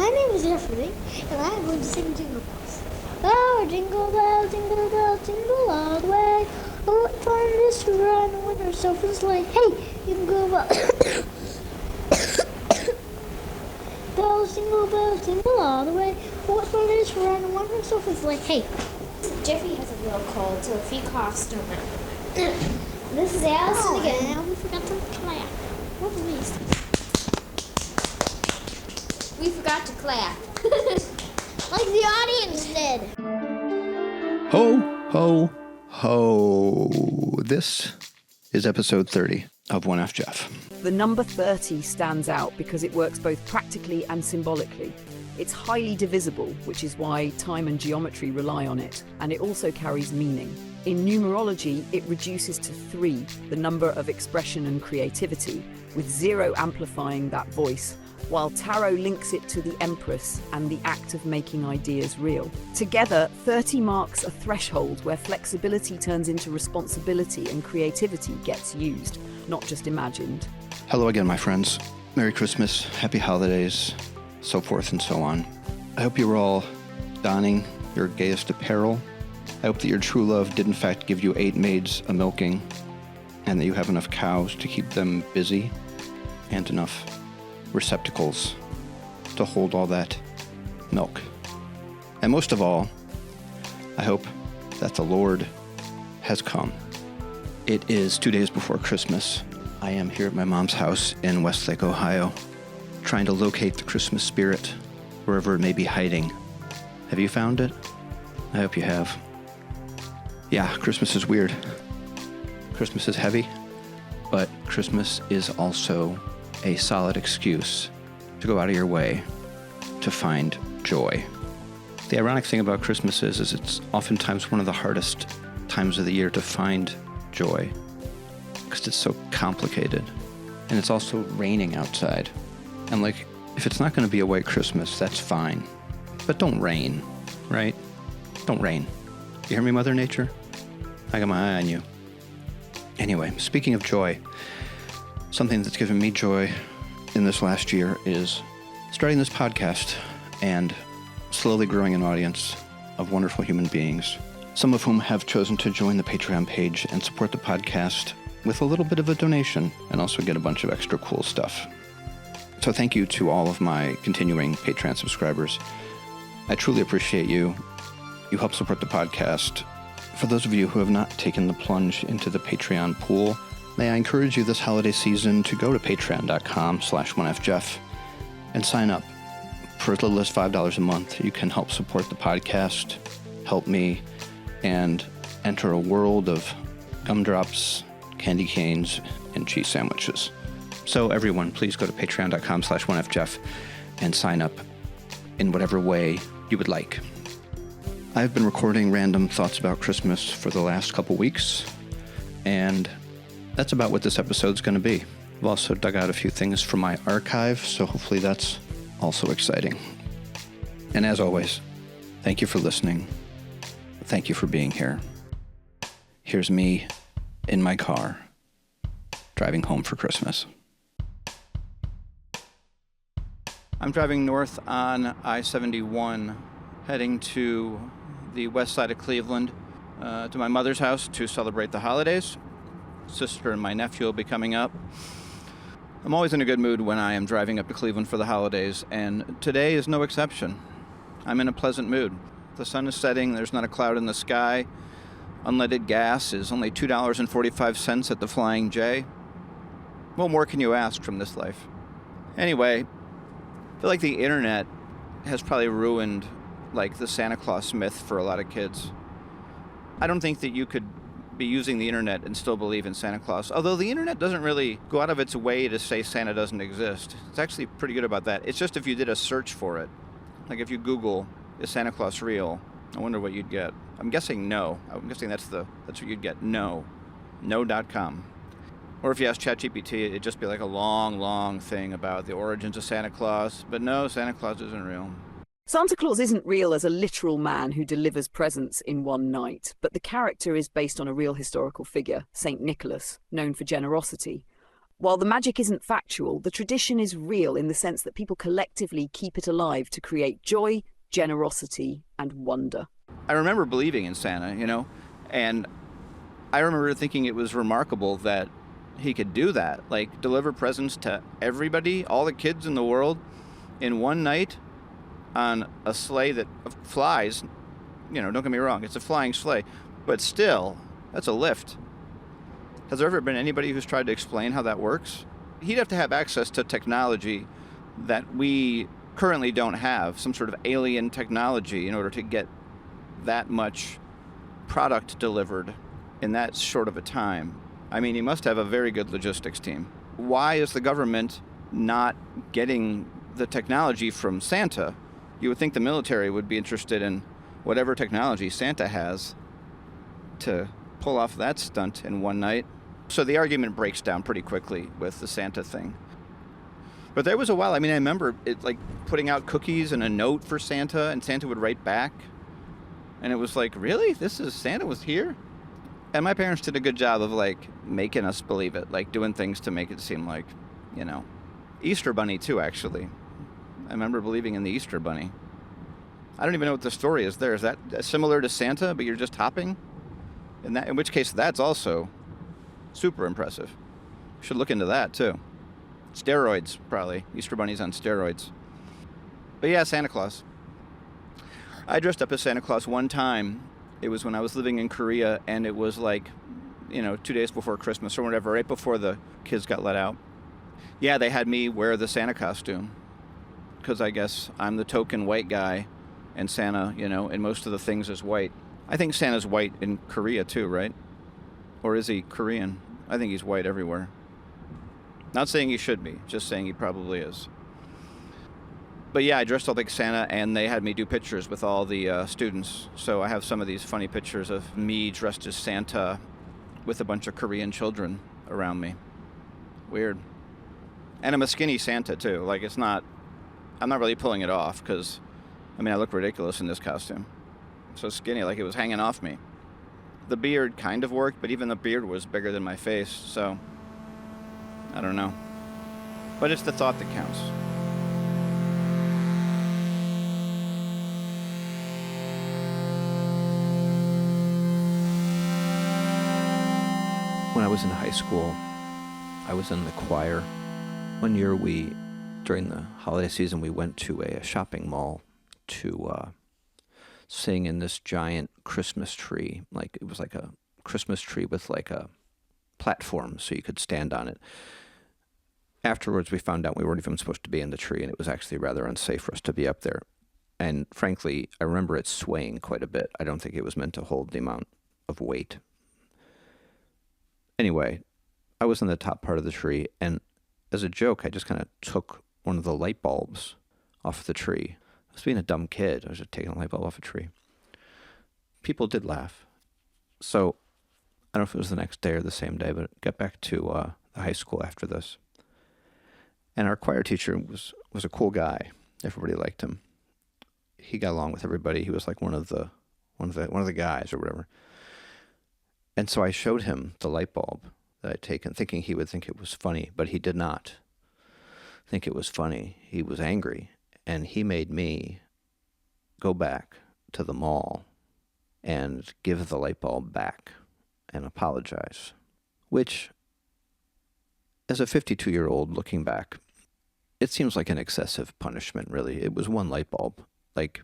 My name is Jeffrey, and I'm going to sing Jingle Bells. Oh, jingle bell, jingle all the way. Oh, what fun it is to ride in a winter's open sleigh. Hey, jingle bells, bells, jingle all the way. Oh, what fun it is to ride in a winter's open sleigh. Hey. Jeffy has a little cold, so if he coughs, don't mind. This is Allison again. And we forgot to clap. What are these? We forgot to clap. Like the audience did. Ho, ho, ho. This is episode 30 of 1F Jeff. The number 30 stands out because it works both practically and symbolically. It's highly divisible, which is why time and geometry rely on it, and it also carries meaning. In numerology, it reduces to 3, the number of expression and creativity, with 0 amplifying that voice, while tarot links it to the Empress and the act of making ideas real. Together, 30 marks a threshold where flexibility turns into responsibility and creativity gets used, not just imagined. Hello again, my friends. Merry Christmas, Happy Holidays, so forth and so on. I hope you were all donning your gayest apparel. I hope that your true love did in fact give you 8 maids a milking, and that you have enough cows to keep them busy, and enough receptacles to hold all that milk. And most of all, I hope that the Lord has come. It is 2 days before Christmas. I am here at my mom's house in Westlake, Ohio, trying to locate the Christmas spirit wherever it may be hiding. Have you found it? I hope you have. Yeah, Christmas is weird. Christmas is heavy, but Christmas is also a solid excuse to go out of your way to find joy. The ironic thing about Christmas is it's oftentimes one of the hardest times of the year to find joy because it's so complicated, and it's also raining outside. And like, if it's not going to be a white Christmas, that's fine, but don't rain, right? Don't rain. You hear me, Mother Nature? I got my eye on you. Anyway, speaking of joy, something that's given me joy in this last year is starting this podcast and slowly growing an audience of wonderful human beings, some of whom have chosen to join the Patreon page and support the podcast with a little bit of a donation and also get a bunch of extra cool stuff. So thank you to all of my continuing Patreon subscribers. I truly appreciate you. You help support the podcast. For those of you who have not taken the plunge into the Patreon pool, may I encourage you this holiday season to go to patreon.com/1FJeff and sign up. For as little as $5 a month, you can help support the podcast, help me, and enter a world of gumdrops, candy canes, and cheese sandwiches. So everyone, please go to patreon.com/1FJeff and sign up in whatever way you would like. I've been recording random thoughts about Christmas for the last couple weeks, and that's about what this episode's going to be. I've also dug out a few things from my archive, so hopefully that's also exciting. And as always, thank you for listening. Thank you for being here. Here's me in my car, driving home for Christmas. I'm driving north on I-71, heading to the west side of Cleveland, to my mother's house to celebrate the holidays. Sister and my nephew will be coming up. I'm always in a good mood when I am driving up to Cleveland for the holidays, and today is no exception. I'm in a pleasant mood. The sun is setting, there's not a cloud in the sky. Unleaded gas is only $2.45 at the Flying J. What more can you ask from this life? Anyway, I feel like the internet has probably ruined like the Santa Claus myth for a lot of kids. I don't think that you could be using the internet and still believe in Santa Claus, although the internet doesn't really go out of its way to say Santa doesn't exist. It's actually pretty good about that. It's just if you did a search for it, like if you Google, is Santa Claus real? I wonder what you'd get. I'm guessing no. I'm guessing that's what you'd get. No. No.com. Or if you ask ChatGPT, it'd just be like a long thing about the origins of Santa Claus. But no, Santa Claus isn't real. Santa Claus isn't real as a literal man who delivers presents in one night, but the character is based on a real historical figure, Saint Nicholas, known for generosity. While the magic isn't factual, the tradition is real in the sense that people collectively keep it alive to create joy, generosity, and wonder. I remember believing in Santa, and I remember thinking it was remarkable that he could do that, like deliver presents to everybody, all the kids in the world, in one night on a sleigh that flies. Don't get me wrong, it's a flying sleigh, but still, that's a lift. Has there ever been anybody who's tried to explain how that works? He'd have to have access to technology that we currently don't have, some sort of alien technology, in order to get that much product delivered in that short of a time. I mean, he must have a very good logistics team. Why is the government not getting the technology from Santa? You would think the military would be interested in whatever technology Santa has to pull off that stunt in one night. So the argument breaks down pretty quickly with the Santa thing. But there was a while, I remember it like putting out cookies and a note for Santa, and Santa would write back. And it was like, really? Santa was here? And my parents did a good job of like making us believe it, like doing things to make it seem like, Easter Bunny too, actually. I remember believing in the Easter Bunny. I don't even know what the story is there. Is that similar to Santa, but you're just hopping? In which case, that's also super impressive. Should look into that, too. Steroids, probably. Easter Bunny's on steroids. But yeah, Santa Claus. I dressed up as Santa Claus one time. It was when I was living in Korea, and it was like, 2 days before Christmas or whatever, right before the kids got let out. Yeah, they had me wear the Santa costume, because I guess I'm the token white guy, and Santa, and most of the things is white. I think Santa's white in Korea, too, right? Or is he Korean? I think he's white everywhere. Not saying he should be, just saying he probably is. But yeah, I dressed up like Santa, and they had me do pictures with all the students. So I have some of these funny pictures of me dressed as Santa with a bunch of Korean children around me. Weird. And I'm a skinny Santa, too. Like, I'm not really pulling it off, because, I look ridiculous in this costume. I'm so skinny, like it was hanging off me. The beard kind of worked, but even the beard was bigger than my face, so I don't know. But it's the thought that counts. When I was in high school, I was in the choir. One year during the holiday season, we went to a shopping mall to sing in this giant Christmas tree. Like, it was like a Christmas tree with like a platform so you could stand on it. Afterwards, we found out we weren't even supposed to be in the tree, and it was actually rather unsafe for us to be up there. And frankly, I remember it swaying quite a bit. I don't think it was meant to hold the amount of weight. Anyway, I was in the top part of the tree, and as a joke, I just kind of took one of the light bulbs off the tree. I was being a dumb kid. I was just taking a light bulb off a tree. People did laugh. So I don't know if it was the next day or the same day, but got back to the high school after this. And our choir teacher was a cool guy. Everybody liked him. He got along with everybody. He was like one of the guys or whatever. And so I showed him the light bulb that I'd taken, thinking he would think it was funny, but he did not think it was funny. He was angry, and he made me go back to the mall and give the light bulb back and apologize, which, as a 52-year-old looking back, it seems like an excessive punishment, really. It was one light bulb. Like,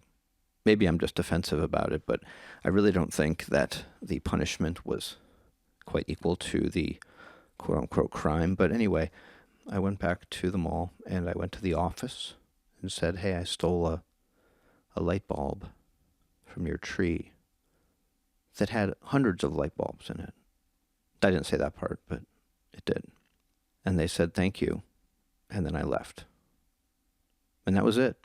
maybe I'm just defensive about it, but I really don't think that the punishment was quite equal to the quote-unquote crime. But anyway, I went back to the mall, and I went to the office and said, hey, I stole a light bulb from your tree that had hundreds of light bulbs in it. I didn't say that part, but it did. And they said, thank you. And then I left. And that was it.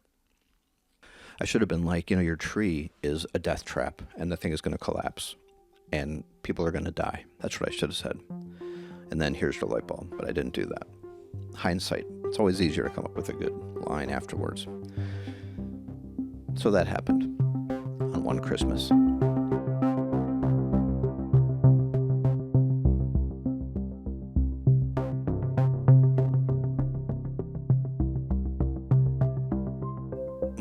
I should have been like, your tree is a death trap, and the thing is going to collapse, and people are going to die. That's what I should have said. And then here's the light bulb, but I didn't do that. Hindsight. It's always easier to come up with a good line afterwards. So that happened on one Christmas.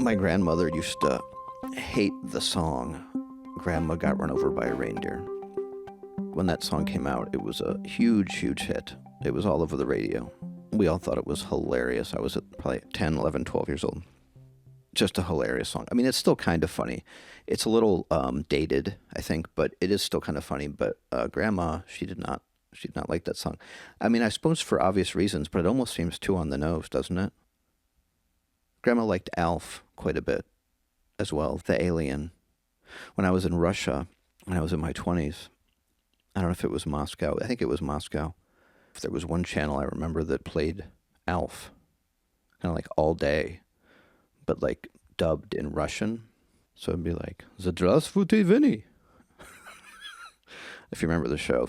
My grandmother used to hate the song Grandma Got Run Over by a Reindeer. When that song came out, it was a huge, huge hit. It was all over the radio. We all thought it was hilarious. I was probably 10, 11, 12 years old. Just a hilarious song. I mean, it's still kind of funny. It's a little dated, I think, but it is still kind of funny. But Grandma, she did not like that song. I mean, I suppose for obvious reasons, but it almost seems too on the nose, doesn't it? Grandma liked Alf quite a bit as well, the alien. When I was in Russia, when I was in my 20s, I don't know if it was Moscow. I think it was Moscow. If there was one channel I remember that played Alf, kind of like all day, but like dubbed in Russian. So it'd be like, Zdravstvuyte, Vinny. If you remember the show,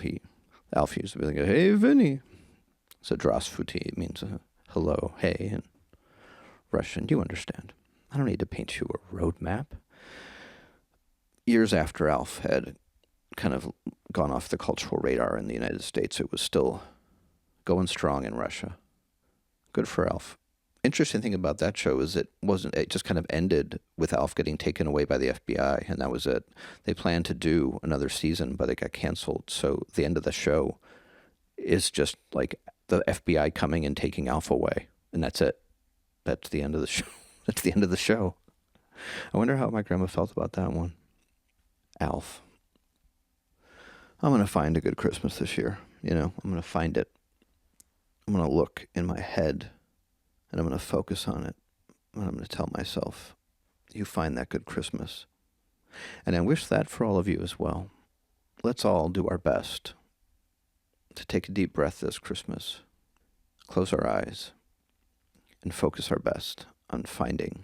Alf used to be like, hey, Vinny. Zdravstvuyte, it means hello, hey, in Russian. You understand. I don't need to paint you a roadmap. Years after Alf had kind of gone off the cultural radar in the United States, it was still going strong in Russia. Good for Alf. Interesting thing about that show is it just kind of ended with Alf getting taken away by the FBI, and that was it. They planned to do another season, but it got canceled. So the end of the show is just like the FBI coming and taking Alf away, and that's it. That's the end of the show. That's the end of the show. I wonder how my grandma felt about that one. Alf. I'm going to find a good Christmas this year. I'm going to find it. I'm going to look in my head, and I'm going to focus on it. And I'm going to tell myself, you find that good Christmas. And I wish that for all of you as well. Let's all do our best to take a deep breath this Christmas, close our eyes, and focus our best on finding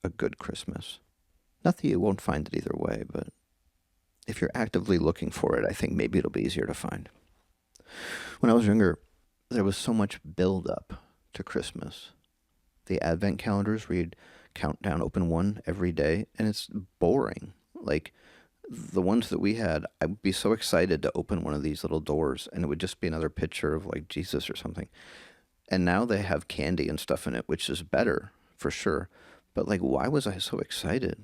a good Christmas. Not that you won't find it either way, but if you're actively looking for it, I think maybe it'll be easier to find. When I was younger, there was so much build-up to Christmas. The advent calendars where you'd count down, open one every day, and it's boring. Like, the ones that we had, I would be so excited to open one of these little doors, and it would just be another picture of, like, Jesus or something. And now they have candy and stuff in it, which is better, for sure. But, like, why was I so excited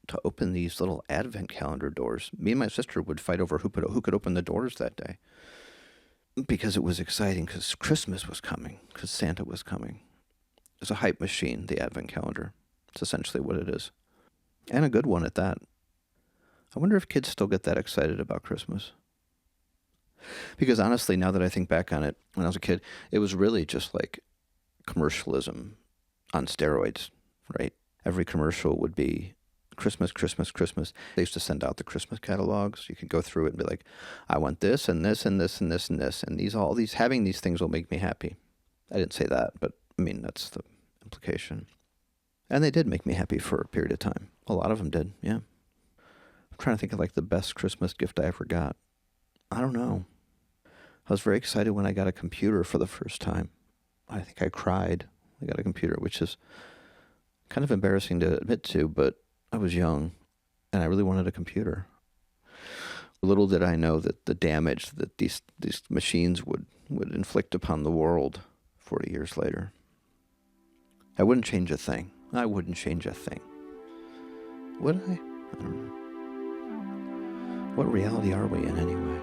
to open these little advent calendar doors? Me and my sister would fight over who could open the doors that day. Because it was exciting, because Christmas was coming, because Santa was coming. It's a hype machine, the advent calendar. It's essentially what it is. And a good one at that. I wonder if kids still get that excited about Christmas. Because honestly, now that I think back on it, when I was a kid, it was really just like commercialism on steroids, right? Every commercial would be Christmas, Christmas, Christmas. They used to send out the Christmas catalogs. You could go through it and be like, I want this and this and this and this and this. And having these things will make me happy. I didn't say that, but I mean, that's the implication. And they did make me happy for a period of time. A lot of them did, yeah. I'm trying to think of like the best Christmas gift I ever got. I don't know. I was very excited when I got a computer for the first time. I think I cried. I got a computer, which is kind of embarrassing to admit to, but I was young and I really wanted a computer. Little did I know that the damage that these machines would inflict upon the world 40 years later. I wouldn't change a thing. I wouldn't change a thing. Would I? I don't know. What reality are we in anyway?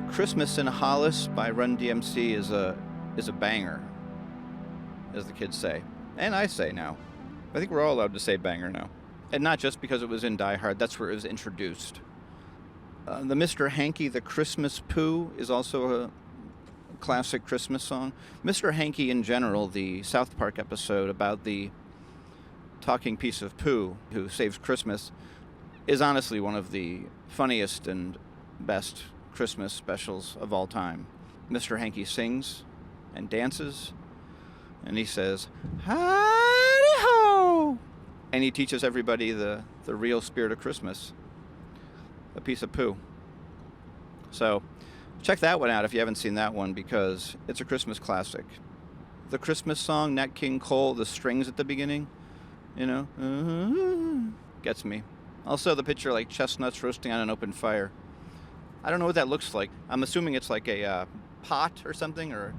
Christmas in Hollis by Run DMC is a banger, as the kids say. And I say now. I think we're all allowed to say banger now. And not just because it was in Die Hard, that's where it was introduced. The Mr. Hanky, the Christmas Pooh, is also a classic Christmas song. Mr. Hanky in general, the South Park episode about the talking piece of poo who saves Christmas, is honestly one of the funniest and best Christmas specials of all time. Mr. Hanky sings and dances, and he says, "Howdy-ho!" And he teaches everybody the real spirit of Christmas, a piece of poo. So check that one out if you haven't seen that one, because it's a Christmas classic. The Christmas song, Nat King Cole, the strings at the beginning, you know? Gets me. Also, the picture like chestnuts roasting on an open fire. I don't know what that looks like. I'm assuming it's like a pot or something, or,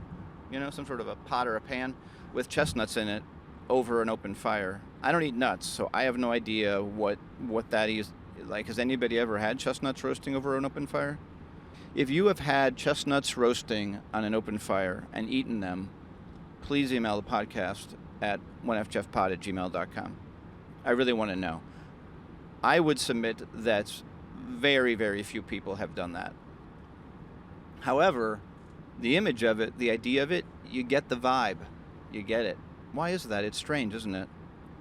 you know, some sort of a pot or a pan with chestnuts in it over an open fire. I don't eat nuts, so I have no idea what that is like. Has anybody ever had chestnuts roasting over an open fire? If you have had chestnuts roasting on an open fire and eaten them, please email the podcast at 1fjeffpod@gmail.com. I really want to know. I would submit that very, very few people have done that. However, the image of it, the idea of it, you get the vibe. You get it. Why is that? It's strange, isn't it?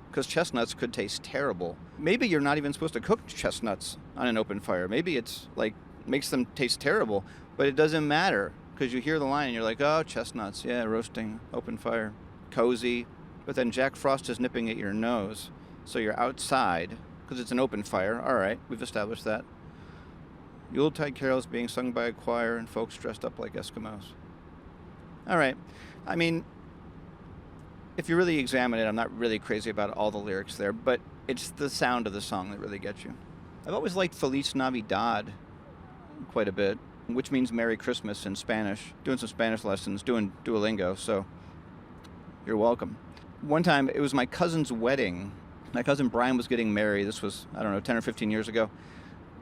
Because chestnuts could taste terrible. Maybe you're not even supposed to cook chestnuts on an open fire. Maybe it's like makes them taste terrible, but it doesn't matter because you hear the line and you're like, oh, chestnuts, yeah, roasting, open fire, cozy. But then Jack Frost is nipping at your nose, so you're outside because it's an open fire. All right, we've established that. Yuletide carols being sung by a choir and folks dressed up like Eskimos. All right, I mean, if you really examine it, I'm not really crazy about all the lyrics there, but it's the sound of the song that really gets you. I've always liked Feliz Navidad quite a bit, which means Merry Christmas in Spanish. Doing some Spanish lessons, doing Duolingo, so you're welcome. One time, it was my cousin's wedding. My cousin Brian was getting married. This was, 10 or 15 years ago.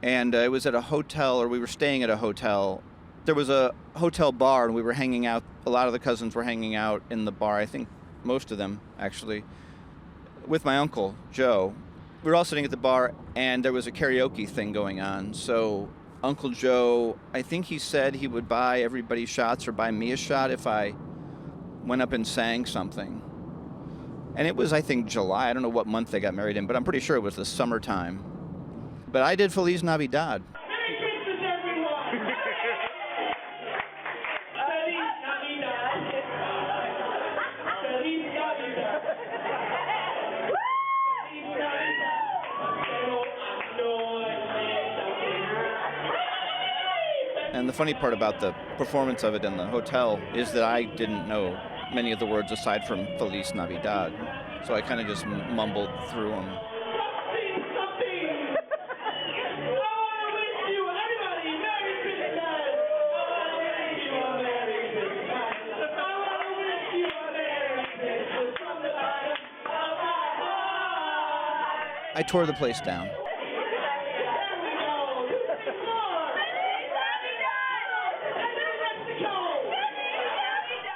And it was at a hotel, or we were staying at a hotel. There was a hotel bar, and we were hanging out. A lot of the cousins were hanging out in the bar, I think most of them, actually, with my uncle, Joe. We were all sitting at the bar, and there was a karaoke thing going on. So Uncle Joe, I think he said he would buy everybody shots or buy me a shot if I went up and sang something. And it was, I think, July. I don't know what month they got married in, but I'm pretty sure it was the summertime. But I did Feliz Navidad. Merry Christmas, everyone! Feliz Navidad! Feliz Navidad! Feliz Navidad! And the funny part about the performance of it in the hotel is that I didn't know many of the words aside from Feliz Navidad. So I kind of just mumbled through them. I tore the place down.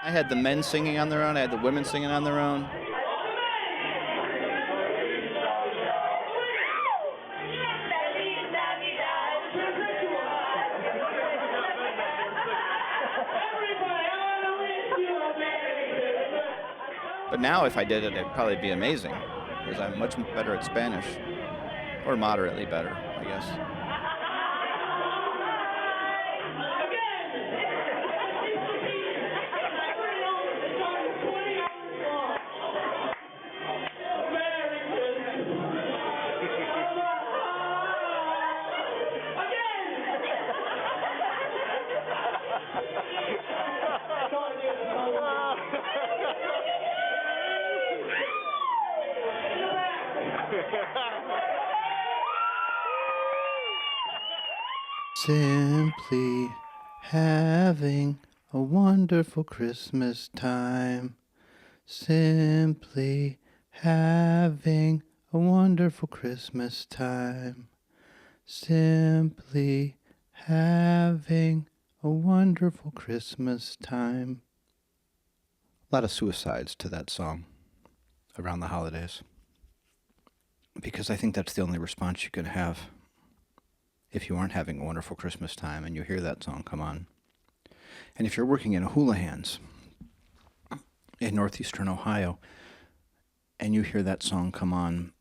I had the men singing on their own. I had the women singing on their own. But now if I did it, it'd probably be amazing, because I'm much better at Spanish. Or moderately better, I guess. Simply having a wonderful Christmas time. Simply having a wonderful Christmas time. Simply having a wonderful Christmas time. A lot of suicides to that song around the holidays, because I think that's the only response you can have if you aren't having a wonderful Christmas time and you hear that song come on. And if you're working in Houlihan's in northeastern Ohio and you hear that song come on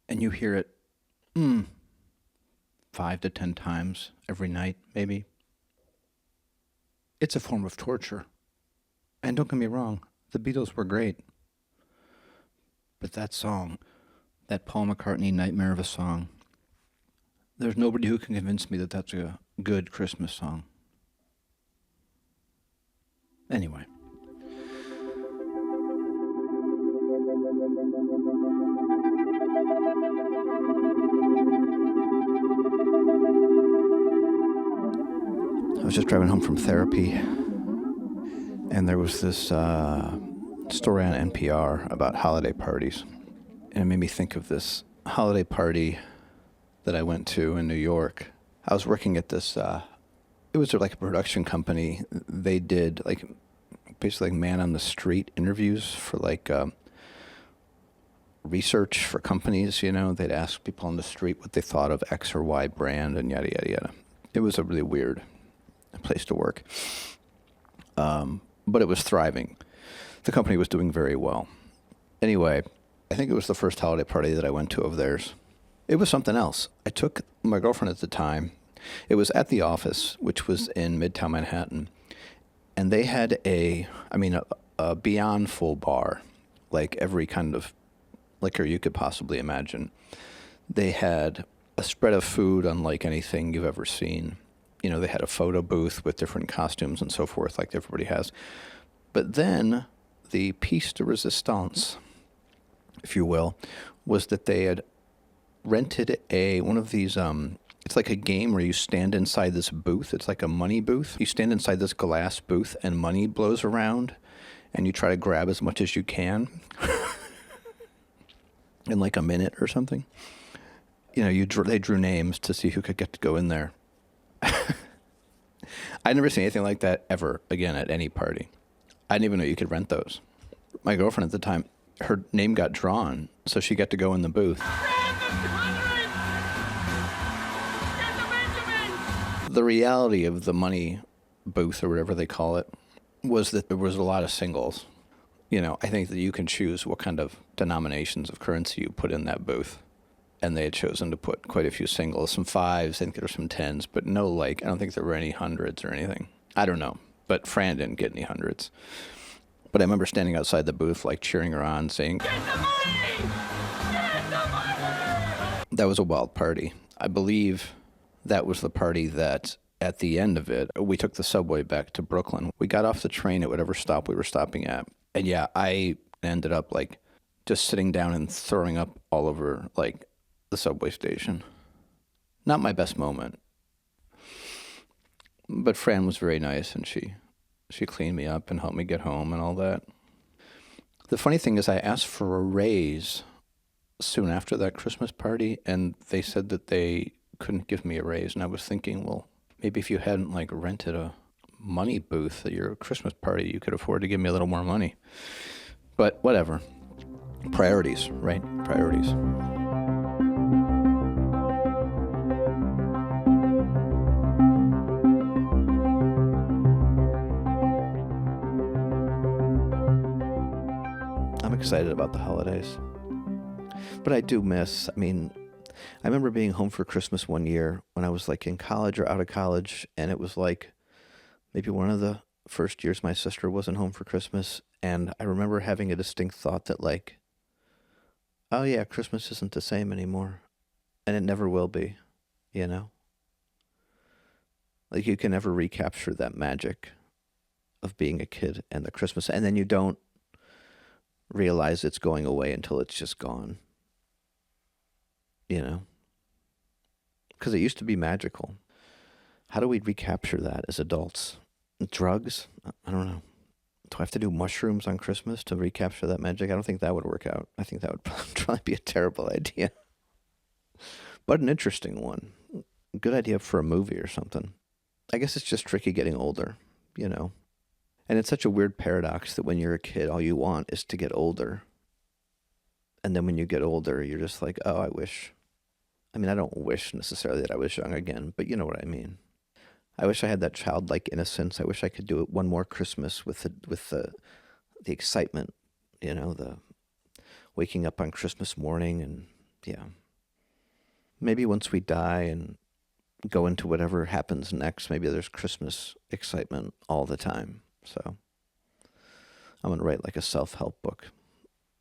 and you hear it 5 to 10 times every night, maybe, it's a form of torture. And don't get me wrong, the Beatles were great. But that song, that Paul McCartney nightmare of a song, there's nobody who can convince me that that's a good Christmas song. Anyway. I was just driving home from therapy, and there was this story on NPR about holiday parties. And it made me think of this holiday party that I went to in New York. I was working at this, it was like a production company. They did like basically like man on the street interviews for like research for companies, you know. They'd ask people on the street what they thought of X or Y brand and yada, yada, yada. It was a really weird place to work. But it was thriving. The company was doing very well. Anyway, I think it was the first holiday party that I went to of theirs. It was something else. I took my girlfriend at the time. It was at the office, which was in Midtown Manhattan. And they had a beyond full bar, like every kind of liquor you could possibly imagine. They had a spread of food unlike anything you've ever seen. You know, they had a photo booth with different costumes and so forth, like everybody has. But then the piece de resistance, if you will, was that they had rented one of these, it's like a game where you stand inside this booth. It's like a money booth. You stand inside this glass booth and money blows around and you try to grab as much as you can in like a minute or something. You know, they drew names to see who could get to go in there. I'd never seen anything like that ever again at any party. I didn't even know you could rent those. My girlfriend at the time, her name got drawn, so she got to go in the booth. The reality of the money booth, or whatever they call it, was that there was a lot of singles. You know, I think that you can choose what kind of denominations of currency you put in that booth. And they had chosen to put quite a few singles, some fives, I think there were some tens, but no, like, I don't think there were any hundreds or anything. I don't know, but Fran didn't get any hundreds. But I remember standing outside the booth, like, cheering her on, saying, "Get the money! Get the money!" That was a wild party. I believe that was the party that, at the end of it, we took the subway back to Brooklyn. We got off the train at whatever stop we were stopping at. And yeah, I ended up, like, just sitting down and throwing up all over, like, the subway station. Not my best moment. But Fran was very nice, and she cleaned me up and helped me get home and all that. The funny thing is I asked for a raise soon after that Christmas party, and they said that they couldn't give me a raise. And I was thinking, well, maybe if you hadn't like rented a money booth at your Christmas party, you could afford to give me a little more money. But whatever. Priorities, right? Priorities. I'm excited about the holidays. But I do miss, I remember being home for Christmas one year when I was like in college or out of college, and it was like maybe one of the first years my sister wasn't home for Christmas, and I remember having a distinct thought that like, oh yeah, Christmas isn't the same anymore, and it never will be, you know? Like you can never recapture that magic of being a kid and the Christmas, and then you don't realize it's going away until it's just gone. You know? Because it used to be magical. How do we recapture that as adults? Drugs? I don't know. Do I have to do mushrooms on Christmas to recapture that magic? I don't think that would work out. I think that would probably be a terrible idea. But an interesting one. Good idea for a movie or something. I guess it's just tricky getting older, you know? And it's such a weird paradox that when you're a kid, all you want is to get older. And then when you get older, you're just like, oh, I wish. I don't wish necessarily that I was young again, but you know what I mean. I wish I had that childlike innocence. I wish I could do it one more Christmas with the excitement, you know, the waking up on Christmas morning and, yeah. Maybe once we die and go into whatever happens next, maybe there's Christmas excitement all the time. So I'm going to write like a self-help book.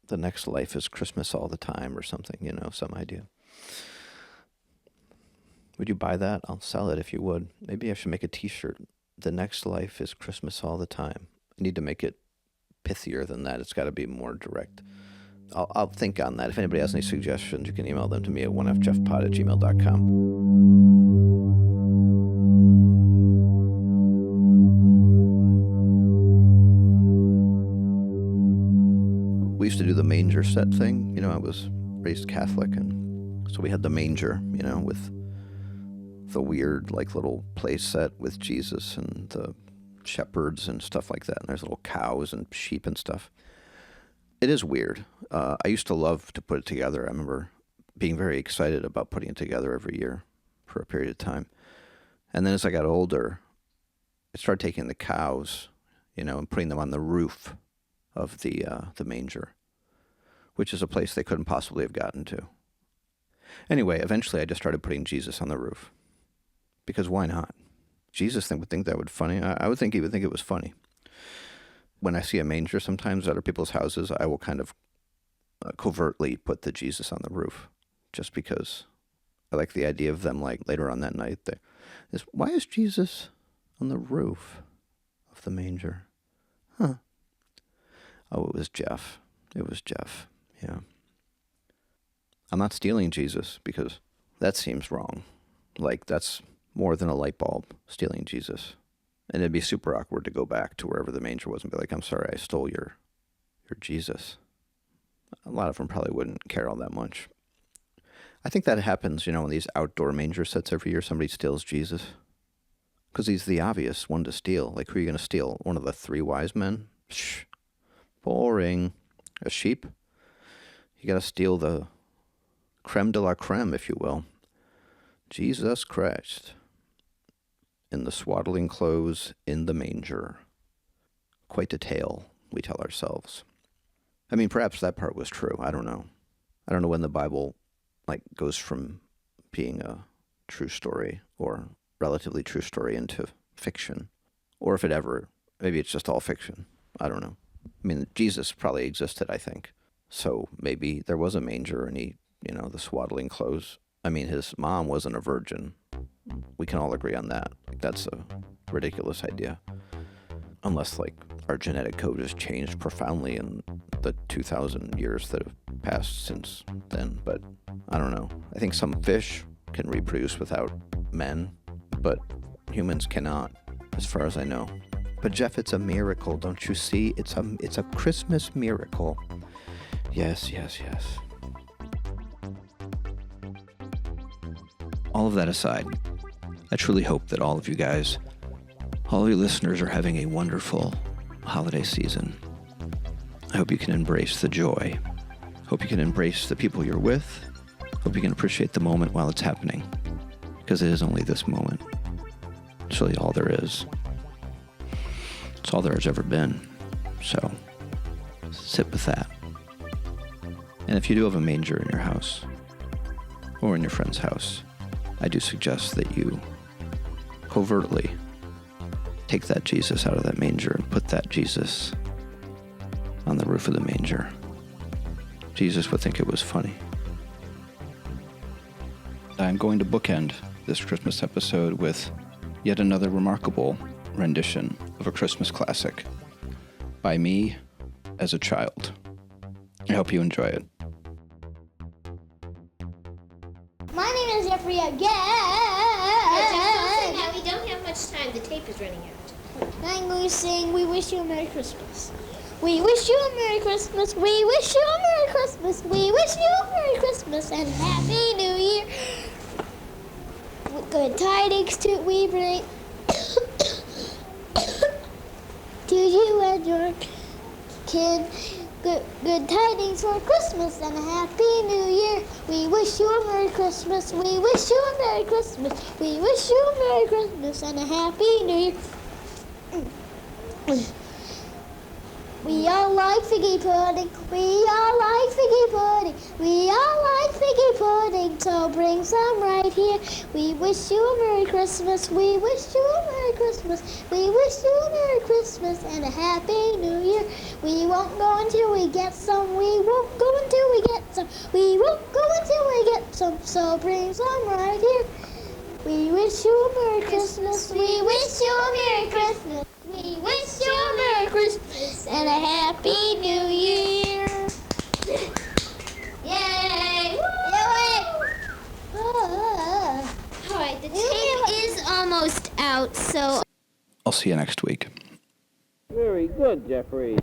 The next life is Christmas all the time or something, you know, some idea. Would you buy that? I'll sell it if you would. Maybe I should make a t-shirt. The next life is Christmas all the time. I need to make it pithier than that. It's got to be more direct. I'll think on that. If anybody has any suggestions, you can email them to me at 1fjeffpod@gmail.com. manger set thing. I was raised Catholic, and so we had the manger, with the weird, little place set with Jesus and the shepherds and stuff like that. And there's little cows and sheep and stuff. It is weird. I used to love to put it together. I remember being very excited about putting it together every year for a period of time. And then as I got older, I started taking the cows, and putting them on the roof of the manger, which is a place they couldn't possibly have gotten to. Anyway, eventually I just started putting Jesus on the roof. Because why not? Jesus would think that would be funny. I would think he would think it was funny. When I see a manger sometimes at other people's houses, I will kind of covertly put the Jesus on the roof, just because I like the idea of them, later on that night, why is Jesus on the roof of the manger? Huh. Oh, it was Jeff. Yeah. I'm not stealing Jesus, because that seems wrong. That's more than a light bulb, stealing Jesus. And it'd be super awkward to go back to wherever the manger was and be like, I'm sorry, I stole your Jesus. A lot of them probably wouldn't care all that much. I think that happens, in these outdoor manger sets every year. Somebody steals Jesus. Because he's the obvious one to steal. Who are you going to steal? One of the three wise men? Shh. Boring. A sheep? You got to steal the creme de la creme, if you will. Jesus Christ. In the swaddling clothes in the manger. Quite a tale, we tell ourselves. I mean, perhaps that part was true. I don't know. I don't know when the Bible, goes from being a true story or relatively true story into fiction. Or if it ever, maybe it's just all fiction. I don't know. I mean, Jesus probably existed, I think. So maybe there was a manger and he, the swaddling clothes. I mean, his mom wasn't a virgin. We can all agree on that. That's a ridiculous idea. Unless, our genetic code has changed profoundly in the 2,000 years that have passed since then. But I don't know. I think some fish can reproduce without men, but humans cannot, as far as I know. But Jeff, it's a miracle, don't you see? It's a Christmas miracle. Yes. All of that aside, I truly hope that all of you guys, all of you listeners, are having a wonderful holiday season. I hope you can embrace the joy. Hope you can embrace the people you're with. Hope you can appreciate the moment while it's happening. Because it is only this moment. It's really all there is. It's all there has ever been. So, sit with that. And if you do have a manger in your house, or in your friend's house, I do suggest that you covertly take that Jesus out of that manger and put that Jesus on the roof of the manger. Jesus would think it was funny. I'm going to bookend this Christmas episode with yet another remarkable rendition of a Christmas classic by me as a child. I hope you enjoy it. My name is Jeffrey again. Don't say that. We don't have much time. The tape is running out. I'm going to sing We Wish You a Merry Christmas. We wish you a Merry Christmas. We wish you a Merry Christmas. We wish you a Merry Christmas and Happy New Year. Good tidings to we bring to you and your kid. Good tidings for Christmas and a Happy New Year. We wish you a Merry Christmas. We wish you a Merry Christmas. We wish you a Merry Christmas and a Happy New Year. We all like figgy pudding. We all like figgy pudding. We all like figgy pudding. So bring some right here. We wish you a Merry Christmas. We wish you a Merry Christmas. We wish you a Merry Christmas and a Happy New Year. We won't go until we get some. We won't go until we get some. We won't go until we get some. So bring some right here. We wish you a Merry Christmas. We wish you a Merry Christmas. We wish you a Merry Christmas and a Happy New Year. Yay! All right, the tape is almost out, so... I'll see you next week. Very good, Jeffrey.